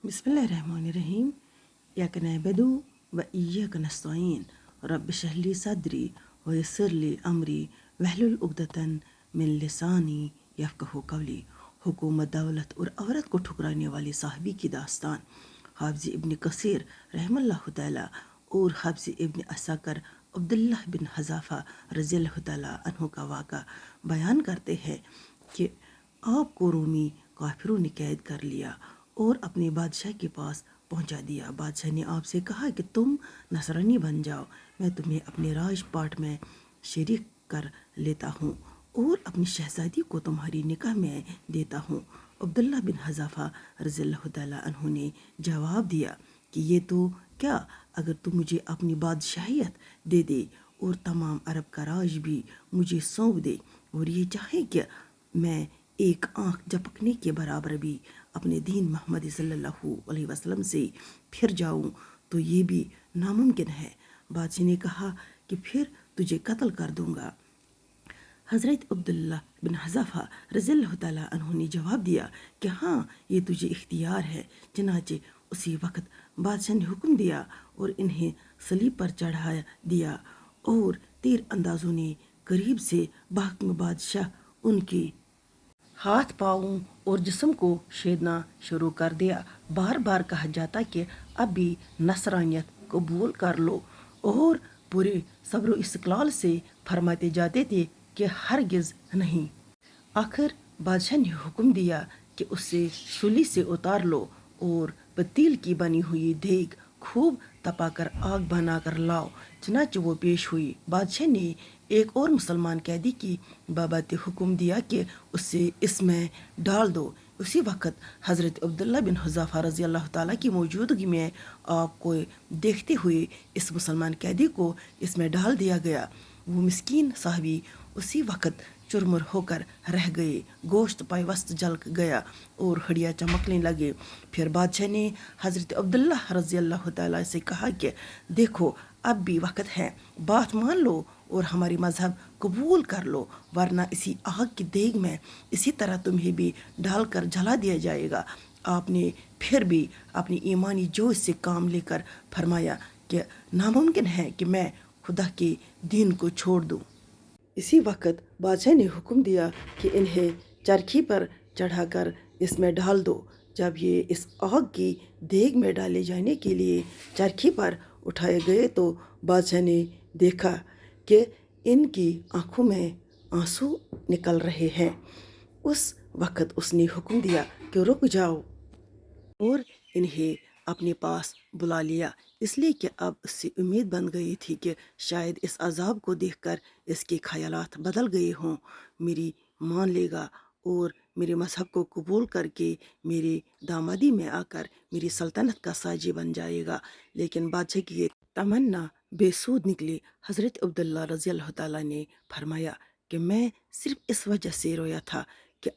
बिस्मिल्लाहिर्रहमानिर्रहीम। इय्याक नअबुदु व इय्याक नस्तईन रब्बि इश्रह ली सदरी व यस्सिर ली अमरी वहलुल उक़दतन मिन लिसानी यफ़क़हू क़ौली। हुकूमत, दौलत और औरत को ठुकराने वाली साहिबी की दास्तान। हाफ़िज़ इब्न कसीर रहमतुल्लाह तआला और हाफ़िज़ इब्न असाकर अब्दुल्लाह बिन हज़ाफ़ा रज़ियल्लाहु तआला अन्हु का वाक़ा बयान करते हैं कि आपको रूमी काफिरों ने कैद कर लिया और अपने बादशाह के पास पहुंचा दिया। बादशाह ने आपसे कहा कि तुम नसरानी बन जाओ, मैं तुम्हें अपने राजपाट में शरीक कर लेता हूँ और अपनी शहजादी को तुम्हारी निकाह में देता हूँ। अब्दुल्लाह बिन हज़ाफ़ा रज़ियल्लाहु तआला अन्हु ने जवाब दिया कि ये तो क्या, अगर तू मुझे अपनी बादशाहियत दे दे और तमाम अरब का राज भी मुझे सौंप दे और ये चाहे कि मैं एक आँख झपकने के बराबर भी अपने दीन मोहम्मद सल्लल्लाहु अलैहि वसल्लम से फिर जाऊं तो ये भी नामुमकिन है। बादशाह ने कहा कि फिर तुझे कत्ल कर दूंगा। हज़रत अब्दुल्लाह बिन हज़ाफ़ा रज़ियल्लाहु तआला अन्हु ने जवाब दिया कि हाँ, ये तुझे इख्तियार है। चनाचे उसी वक्त बादशाह ने हुक्म दिया और इन्हें सलीब पर चढ़ा दिया और तीर अंदाजों ने करीब से बहाकिम बादशाह उनकी हाथ पाँवों और जिस्म को छेदना शुरू कर दिया। बार बार कहा जाता कि अब भी नसरानियत कबूल कर लो और पूरे सब्र इस्तिक़लाल से फरमाते जाते थे कि हरगिज़ नहीं। आखिर बादशाह ने हुक्म दिया कि उसे सूली से उतार लो और पतील की बनी हुई देग खूब तपाकर आग बनाकर लाओ। चनाचे वो पेश हुई। बादशाह ने एक और मुसलमान कैदी की बाबत हुक्म दिया कि उसे इसमें डाल दो। उसी वक्त हज़रत अब्दुल्लाह बिन हुज़ाफ़ा रज़ियल्लाहु ताला की मौजूदगी में आपको देखते हुए इस मुसलमान कैदी को इसमें डाल दिया गया। वो मिस्कीन साहबी उसी वक्त चुरमुर होकर रह गए। गोश्त पाइवस्त जल गया और हड्डियाँ चमकने लगे। फिर बादशाह ने हज़रत अब्दुल्लाह रज़ियल्लाहु ताला से कहा कि देखो, अब भी वक्त है, बात मान लो और हमारी मज़हब कबूल कर लो, वरना इसी आग की देग में इसी तरह तुम्हें भी डालकर जला दिया जाएगा। आपने फिर भी अपनी ईमानी जोश से काम लेकर फरमाया कि नामुमकिन है कि मैं खुदा के दीन को छोड़ दूँ। इसी वक्त बादशाह ने हुक्म दिया कि इन्हें चरखी पर चढ़ाकर इसमें डाल दो। जब ये इस आग की देग में डाले जाने के लिए चरखी पर उठाए गए तो बादशाह ने देखा कि इनकी आंखों में आंसू निकल रहे हैं। उस वक्त उसने हुक्म दिया कि रुक जाओ और इन्हें अपने पास बुला लिया, इसलिए कि अब उससे उम्मीद बन गई थी कि शायद इस अजाब को देखकर इसके ख्यालात बदल गए हों, मेरी मान लेगा और मेरे मज़हब को कबूल करके मेरे दामादी में आकर मेरी सल्तनत का साजी बन जाएगा। लेकिन बादशाह की ये तमन्ना बेसूद निकली। हज़रत अब्दुल्लाह रज़ियल्लाहु ताला ने फरमाया कि मैं सिर्फ इस वजह से रोया था कि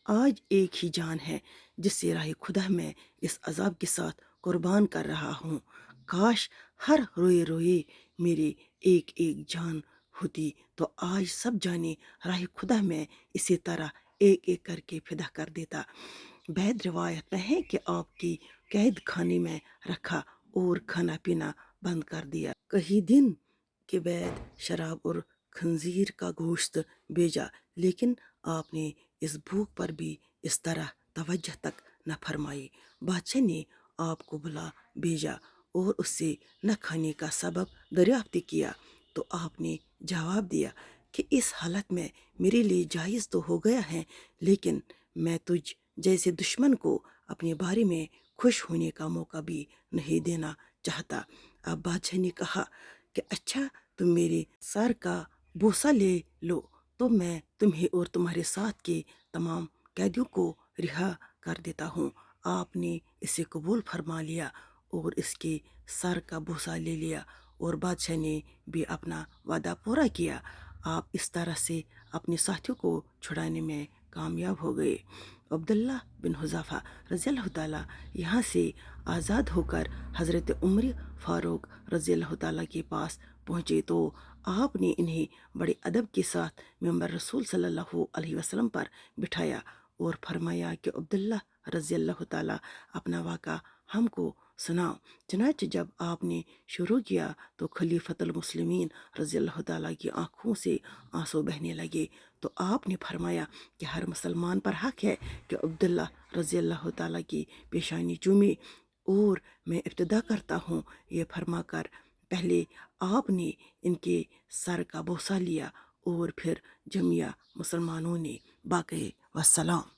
आज एक ही जान है जिससे राह खुदा में इस अजाब के साथ कुर्बान कर रहा हूँ। काश हर रोए रोए मेरी एक एक जान होती तो आज सब जाने राह खुदा में इसी तरह एक एक करके फिदा कर देता। वैध रिवायत में है कि आपकी कैद खाने में रखा और खाना पीना बंद कर दिया। कई दिन के बाद शराब और खंजीर का गोश्त भेजा, लेकिन आपने इस भूख पर भी इस तरह तवज्जो तक न फरमाई। बादशाह ने आपको बुला भेजा और उससे न खाने का सबब दरियाफ्त किया तो आपने जवाब दिया कि इस हालत में मेरे लिए जायज़ तो हो गया है, लेकिन मैं तुझ जैसे दुश्मन को अपने बारे में खुश होने का मौका भी नहीं देना चाहता। अब बादशाह ने कहा कि अच्छा, तुम मेरे सर का बोसा ले लो तो मैं तुम्हें और तुम्हारे साथ के तमाम कैदियों को रिहा कर देता हूँ। आपने इसे कबूल फरमा लिया और इसके सर का बोसा ले लिया और बादशाह ने भी अपना वादा पूरा किया। आप इस तरह से अपने साथियों को छुड़ाने में कामयाब हो गए। अब्दुल्लाह बिन हुज़ाफ़ा रज़ियल्लाहु ताला यहाँ से आज़ाद होकर हज़रत उमर फ़ारूक रज़ियल्लाहु ताला के पास पहुँचे तो आपने इन्हें बड़े अदब के साथ मिंबर रसूल सल्लल्लाहु अलैहि वसल्लम पर बिठाया اور فرمایا کہ عبداللہ رضی اللہ تعالیٰ اپنا واقعہ ہم کو سناؤ۔ چنانچہ جب آپ نے شروع کیا تو خلیفۃ المسلمین رضی اللہ تعالیٰ کی آنکھوں سے آنسو بہنے لگے، تو آپ نے فرمایا کہ ہر مسلمان پر حق ہے کہ عبداللہ رضی اللہ تعالیٰ کی پیشانی چومے، اور میں ابتدا کرتا ہوں یہ فرما کر پہلے آپ نے ان کے سر کا بوسہ لیا اور پھر جمعیہ مسلمانوں نے۔ باقی والسلام۔